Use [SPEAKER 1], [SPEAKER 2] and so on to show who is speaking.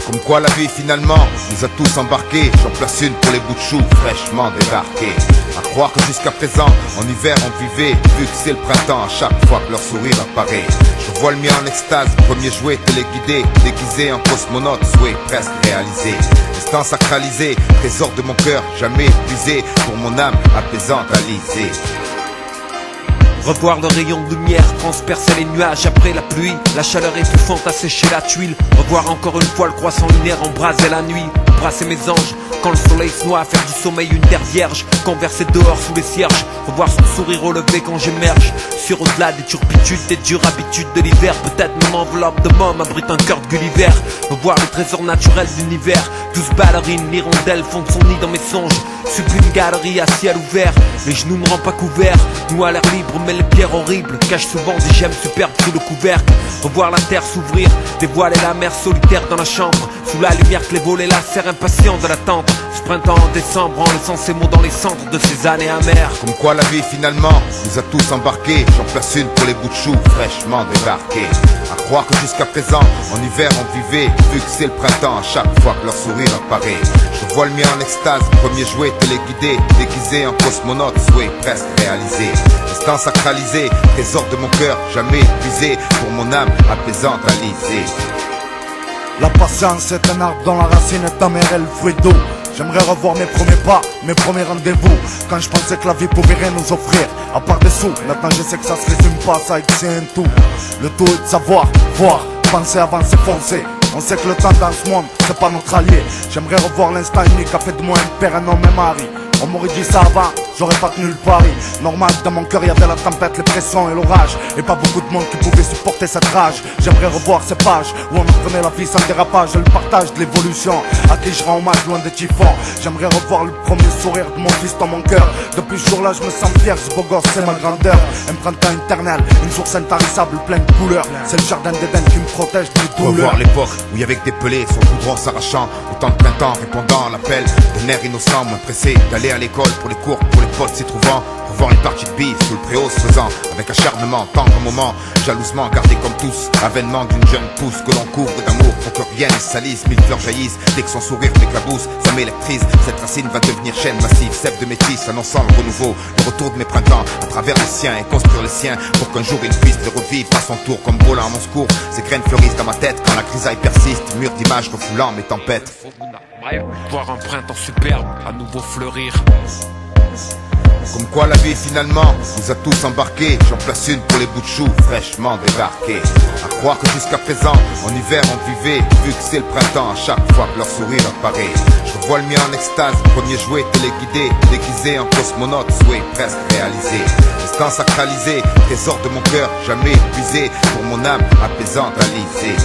[SPEAKER 1] Comme quoi la vie finalement nous a tous embarqués. J'en place une pour les bouts de choux fraîchement débarqués. À croire que jusqu'à présent en hiver on vivait, vu que c'est le printemps à chaque fois que leur sourire apparaît. Je vois le mien en extase, premier jouet téléguidé, déguisé en cosmonaute, souhait presque réalisé. Instant sacralisé, trésor de mon cœur jamais épuisé, pour mon âme apaisante alisée.
[SPEAKER 2] Revoir le rayon de lumière transpercer les nuages après la pluie. La chaleur étouffante a séché la tuile. Revoir encore une fois le croissant lunaire embraser la nuit. Embrasser mes anges quand le soleil se noie. Faire du sommeil une terre vierge. Converser dehors sous les cierges. Revoir son sourire au lever quand j'émerge. Sur au-delà des turpitudes, des dures habitudes de l'hiver. Peut-être mon enveloppe de môme abrite un cœur de Gulliver. Revoir le trésor naturel d'univers. 12 ballerines, l'hirondelle fondent son nid dans mes songes. Sublime galerie à ciel ouvert. Les genoux me rendent pas couverts. Nous à l'air libre mais les pierres horribles cachent souvent des gemmes superbes sous le couvercle. Revoir la terre s'ouvrir, dévoiler la mer solitaire dans la chambre. Sous la lumière que les volets lacèrent impatients de l'attente. Ce printemps en décembre en laissant ces mots dans les cendres de ces années amères.
[SPEAKER 1] Comme quoi la vie finalement nous a tous embarqués. J'en place une pour les bouts de choux fraîchement débarqués. À croire que jusqu'à présent en hiver on vivait, vu que c'est le printemps à chaque fois que leur sourire apparaît. Je vois le mien en extase, premier jouet téléguidé, déguisé en cosmonaute, souhait presque réalisé. Instant sacralisé, trésor de mon cœur jamais épuisé, pour mon âme apaisante alisée.
[SPEAKER 3] La patience est un arbre dont la racine est amère et le fruit d'eau. J'aimerais revoir mes premiers pas, mes premiers rendez-vous. Quand je pensais que la vie pouvait rien nous offrir, à part des sous. Maintenant je sais que ça se résume pas, ça que c'est un tout. Le tout est de savoir, voir, penser avant de s'effoncer. On sait que le temps dans ce monde, c'est pas notre allié. J'aimerais revoir l'instant unique a fait de moi un père, un homme, un mari. On m'aurait dit ça avant, j'aurais pas tenu le pari. Normal, dans mon cœur y avait la tempête, les pressions et l'orage. Et pas beaucoup de monde qui pouvait supporter cette rage. J'aimerais revoir ces pages où on apprenait la vie sans dérapage et le partage de l'évolution, à qui je rends hommage loin des typhons. J'aimerais revoir le premier sourire de mon fils dans mon cœur. Depuis ce jour-là je me sens fier, ce beau gosse c'est ma grandeur. Un printemps éternel, une source intarissable pleine de couleurs. C'est le jardin d'Éden qui me protège des douleurs.
[SPEAKER 1] Revoir l'époque où il y avait que des pelés, son goudron s'arrachant. Autant de printemps répondant à l'appel d'un air innocent, moins pressé d'aller à l'école pour les cours, pour les potes s'y trouvant. Revoir les parties de billes sous le préau se faisant avec acharnement, tendre moment, jalousement gardé comme tous. Avènement d'une jeune pousse que l'on couvre d'amour pour que rien ne salisse. Mille fleurs jaillissent dès que son sourire m'éclabousse, ça m'électrise. Cette racine va devenir chaîne massive, sève de métis annonçant le renouveau, le retour de mes printemps à travers les siens et construire les siens pour qu'un jour il puisse les revivre à son tour comme volant à mon secours. Ces graines fleurissent dans ma tête quand la grisaille persiste, mur d'images refoulant mes tempêtes.
[SPEAKER 2] Voir un printemps superbe à nouveau fleurir.
[SPEAKER 1] Comme quoi la vie finalement nous a tous embarqués. J'en place une pour les bouts de choux fraîchement débarqués. À croire que jusqu'à présent en hiver on vivait, vu que c'est le printemps à chaque fois que leur sourire apparaît. Je vois le mien en extase, premier jouet téléguidé, déguisé en cosmonaute, souhait presque réalisé. Instant sacralisé, trésor de mon cœur jamais épuisé, pour mon âme apaisante alisée.